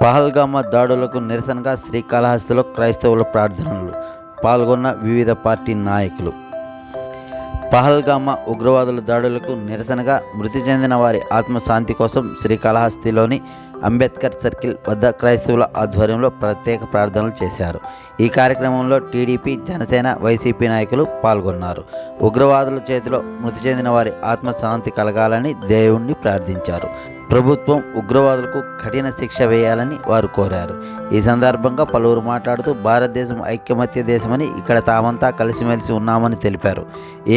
పహల్గామా దాడులకు నిరసనగా శ్రీకాళహస్తిలో క్రైస్తవుల ప్రార్థనలు. పాల్గొన్న వివిధ పార్టీ నాయకులు. పహల్గామా ఉగ్రవాదుల దాడులకు నిరసనగా మృతి చెందిన వారి ఆత్మశాంతి కోసం శ్రీకాళహస్తిలోని అంబేద్కర్ సర్కిల్ వద్ద క్రైస్తవుల ఆధ్వర్యంలో ప్రత్యేక ప్రార్థనలు చేశారు. ఈ కార్యక్రమంలో టీడీపీ, జనసేన, వైసీపీ నాయకులు పాల్గొన్నారు. ఉగ్రవాదుల చేతిలో మృతి చెందిన వారి ఆత్మశాంతి కలగాలని దేవుణ్ణి ప్రార్థించారు. ప్రభుత్వం ఉగ్రవాదులకు కఠిన శిక్ష వేయాలని వారు కోరారు. ఈ సందర్భంగా పలువురు మాట్లాడుతూ భారతదేశం ఐక్యమత్య దేశమని, ఇక్కడ తామంతా కలిసిమెలిసి ఉన్నామని తెలిపారు.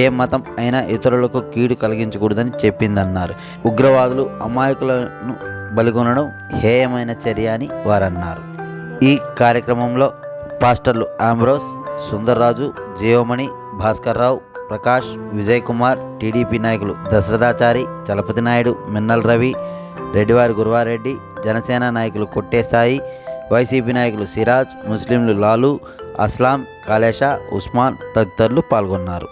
ఏ మతం అయినా ఇతరులకు కీడు కలిగించకూడదని చెప్పిందన్నారు. ఉగ్రవాదులు అమాయకులను బలిగొనడం హేయమైన చర్య అని వారన్నారు. ఈ కార్యక్రమంలో పాస్టర్లు ఆంబ్రోస్, సుందర్రాజు, జీవమణి, భాస్కర్రావు, ప్రకాష్, విజయ్ కుమార్, టీడీపీ నాయకులు దశరథాచారి, చలపతి నాయుడు, మిన్నల్ రవి, రెడ్డివారి గురువారెడ్డి, జనసేన నాయకులు కొట్టేసాయి, వైసీపీ నాయకులు సిరాజ్, ముస్లింలు లాలు, అస్లాం, కాళేషా, ఉస్మాన్ తదితరులు పాల్గొన్నారు.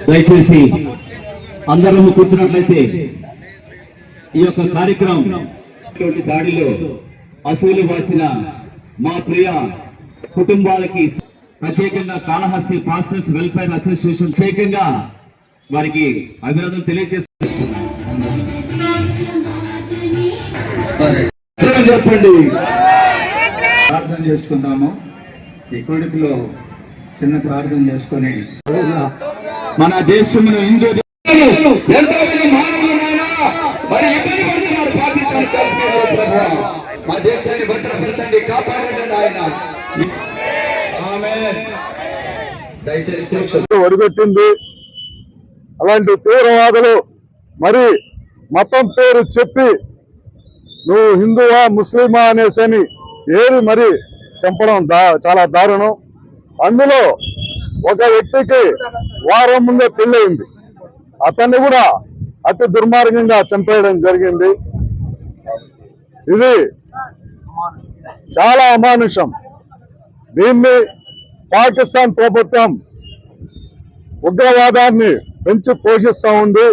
దయచేసి అందరం కూర్చున్నట్లయితే ఈ యొక్క కార్యక్రమం దాడిలో అసూలు వాసిన మా ప్రియ కుటుంబాలకి ప్రత్యేకంగా కాళహస్తి పాస్టర్స్ వెల్ఫేర్ అసోసియేషన్ ప్రత్యేకంగా వారికి అభినందనలు తెలియజేస్తున్నాను. చెప్పండి, ప్రార్థన చేసుకుందాము. ఈ కొడుకులో చిన్న ప్రార్థన చేసుకొని మన దేశంలో హిందూ ఎంతోమంది మానవులైనా మరి ఇబ్బంది పడుతున్నారు. పాకిస్తాన్ మా దేశాన్ని భద్రపరచండి, కాపాడండి ఆయన. దయచేసి ఒడిగొట్టింది. అలాంటి తీవ్రవాదులు మరి మతం పేరు చెప్పి నువ్వు హిందువా ముస్లిమా అనేసని ఏరి మరి చంపడం చాలా దారుణం. అందులో ఒక వ్యక్తికి వారం ముందే పెళ్ళయింది. అతన్ని కూడా అతి దుర్మార్గంగా చంపేయడం జరిగింది. ఇది చాలా అమానుషం. దీన్ని పాకిస్తాన్ ప్రభుత్వం ఉగ్రవాదాన్ని పెంచి పోషిస్తూ ఉంది.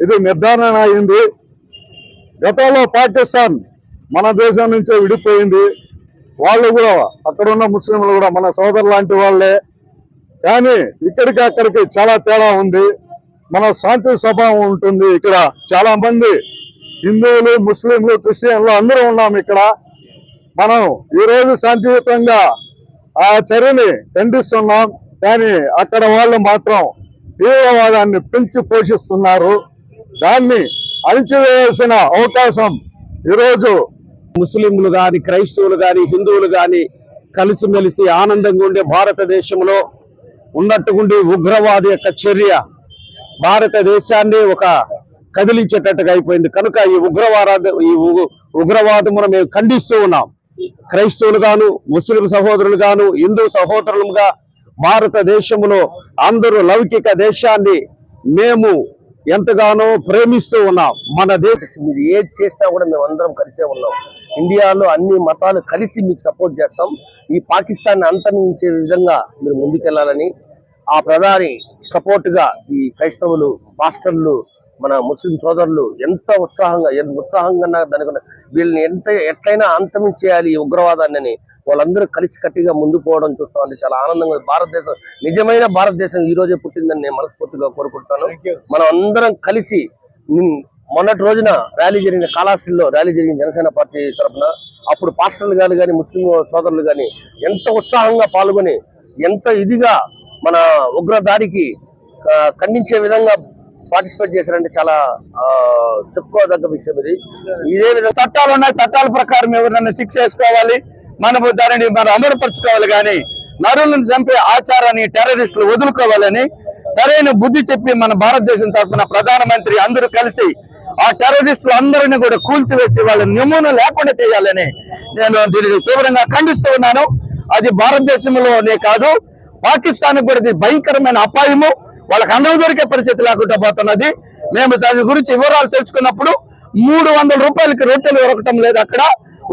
ఇది నిర్ధారణ అయింది. గతంలో పాకిస్తాన్ మన దేశం నుంచే విడిపోయింది. వాళ్ళు కూడా అక్కడున్న ముస్లింలు కూడా మన సోదరు లాంటి వాళ్ళే. కానీ ఇక్కడికి అక్కడికి చాలా తేడా ఉంది. మన శాంతి స్వభావం ఉంటుంది. ఇక్కడ చాలా మంది హిందువులు, ముస్లింలు, క్రిస్టియన్లు అందరూ ఉన్నాం ఇక్కడ. మనం ఈరోజు శాంతియుతంగా ఆ చర్యని ఖండిస్తున్నాం. కానీ అక్కడ వాళ్ళు మాత్రం తీవ్రవాదాన్ని పెంచి పోషిస్తున్నారు. దాన్ని అణిచివేయాల్సిన అవకాశం ఈరోజు ముస్లింలు కానీ, క్రైస్తవులు కానీ, హిందువులు కానీ కలిసిమెలిసి ఆనందంగా ఉండే భారతదేశంలో ఉన్నట్టుగుండి ఉగ్రవాది యొక్క చర్య భారతదేశాన్ని ఒక కదిలించేటట్టుగా అయిపోయింది. కనుక ఈ ఉగ్రవాదమును మేము ఖండిస్తూ ఉన్నాం. క్రైస్తవులు గాను, ముస్లిం సహోదరులు గాను, హిందూ సహోదరులుగా భారతదేశంలో అందరూ లౌకిక దేశాన్ని మేము ఎంతగానో ప్రేమిస్తూ ఉన్నాం. మన దేశం మీరు ఏది చేసినా కూడా మేము అందరం కలిసే ఉన్నాం. ఇండియాలో అన్ని మతాలు కలిసి మీకు సపోర్ట్ చేస్తాం. ఈ పాకిస్తాన్ అంతరించే విధంగా మీరు ముందుకెళ్లాలని ఆ ప్రధాని సపోర్ట్ గా ఈ క్రైస్తవులు, పాస్టర్లు, మన ముస్లిం సోదరులు ఎంత ఉత్సాహంగా దానికి వీళ్ళని ఎట్లయినా అంతమించేయాలి ఈ ఉగ్రవాదాన్ని వాళ్ళందరూ కలిసి కట్టిగా ముందుకు పోవడం చూస్తామంటే చాలా ఆనందంగా. భారతదేశం నిజమైన భారతదేశం ఈ రోజే పుట్టిందని నేను మనస్ఫూర్తిగా కోరుకుంటాను. మనం అందరం కలిసి మొన్నటి రోజున ర్యాలీ జరిగిన కాళహస్తిలో ర్యాలీ జరిగిన జనసేన పార్టీ తరఫున అప్పుడు పాస్టర్లు గారు కానీ, ముస్లిం సోదరులు కానీ ఎంత ఉత్సాహంగా పాల్గొని ఎంత ఇదిగా మన ఉగ్రదాడికి ఖండించే విధంగా పార్టిసిపేట్ చేశారంటే చాలా చెప్పుకోదగ్గ విషయం ఇది. ఇదే విధంగా చట్టాలు ఉన్నాయి. చట్టాల ప్రకారం ఎవరైనా శిక్ష వేసుకోవాలి. మనము దానిని మనం అమలుపరచుకోవాలి. కానీ నరులను చంపే ఆచారాన్ని టెర్రరిస్టులు వదులుకోవాలని సరైన బుద్ధి చెప్పి మన భారతదేశం తరఫున ప్రధానమంత్రి అందరూ కలిసి ఆ టెర్రరిస్టులు అందరినీ కూడా కూల్చివేసి వాళ్ళ నమూనా లేకుండా చేయాలని నేను దీనిని తీవ్రంగా ఖండిస్తూ ఉన్నాను. అది భారతదేశంలోనే కాదు, పాకిస్తాన్ కూడా ఇది భయంకరమైన అపాయము. వాళ్ళకి అందరూ దొరికే పరిస్థితి లేకుండా పోతున్నది. మేము దాని గురించి వివరాలు తెలుసుకున్నప్పుడు 300 రూపాయలకి రొట్టెలు దొరకటం లేదు. అక్కడ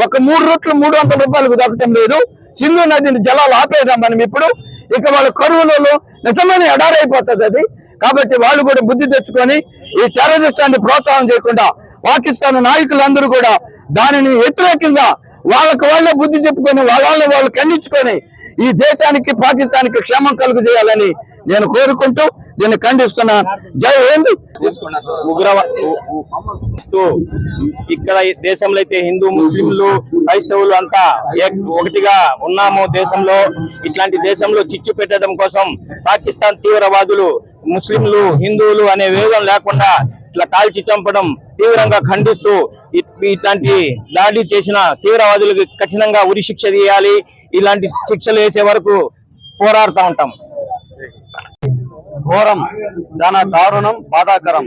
ఒక 3 రొట్టెలు 300 రూపాయలకు దొరకటం లేదు. సింధు నదిని జలాలు ఆపేద్దాం మనం ఇప్పుడు. ఇక వాళ్ళ కరువులలో నిజమైన ఎడారైపోతుంది అది. కాబట్టి వాళ్ళు కూడా బుద్ధి తెచ్చుకొని ఈ టెర్రరిస్టాన్ని ప్రోత్సాహం చేయకుండా పాకిస్తాన్ నాయకులందరూ కూడా దానిని వ్యతిరేకంగా వాళ్ళకు వాళ్ళే బుద్ధి చెప్పుకొని వాళ్ళు ఖండించుకొని ఈ దేశానికి పాకిస్తాన్కి క్షేమం కలుగు చేయాలని నేను కోరుకుంటూ దీన్ని ఖండిస్తున్నా. జై హింద్. ఇక్కడ దేశంలో అయితే హిందూ ముస్లింలు క్రైస్తవులు అంతా ఒకటిగా ఉన్నాము. దేశంలో ఇట్లాంటి దేశంలో చిచ్చు పెట్టడం కోసం పాకిస్తాన్ తీవ్రవాదులు ముస్లింలు హిందువులు అనే వేదం లేకుండా ఇట్లా కాల్చి చంపడం తీవ్రంగా ఖండిస్తూ ఇట్లాంటి దాడి చేసిన తీవ్రవాదులకు కఠినంగా ఉరి శిక్ష చేయాలి. ఇలాంటి శిక్షలు వేసే వరకు పోరాడుతూ ఉంటాం. ఘోరం, చాలా దారుణం, బాధాకరం.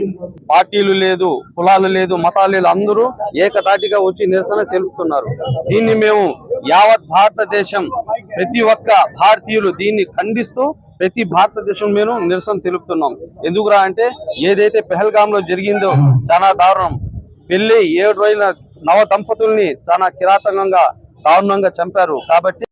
పార్టీలు లేదు, కులాలు లేదు, మతాలు లేదు, అందరూ ఏకతాటిగా వచ్చి నిరసన తెలుపుతున్నారు. దీన్ని మేము యావత్ భారతదేశం ప్రతి ఒక్క భారతీయులు దీన్ని ఖండిస్తూ ప్రతి భారతదేశం మేము నిరసన తెలుపుతున్నాం. ఎందుకురా అంటే ఏదైతే పెహల్గామ్ లో జరిగిందో చాలా దారుణం. పెళ్లి 7 రోజుల నవ దంపతుల్ని చాలా కిరాతకంగా దారుణంగా చంపారు. కాబట్టి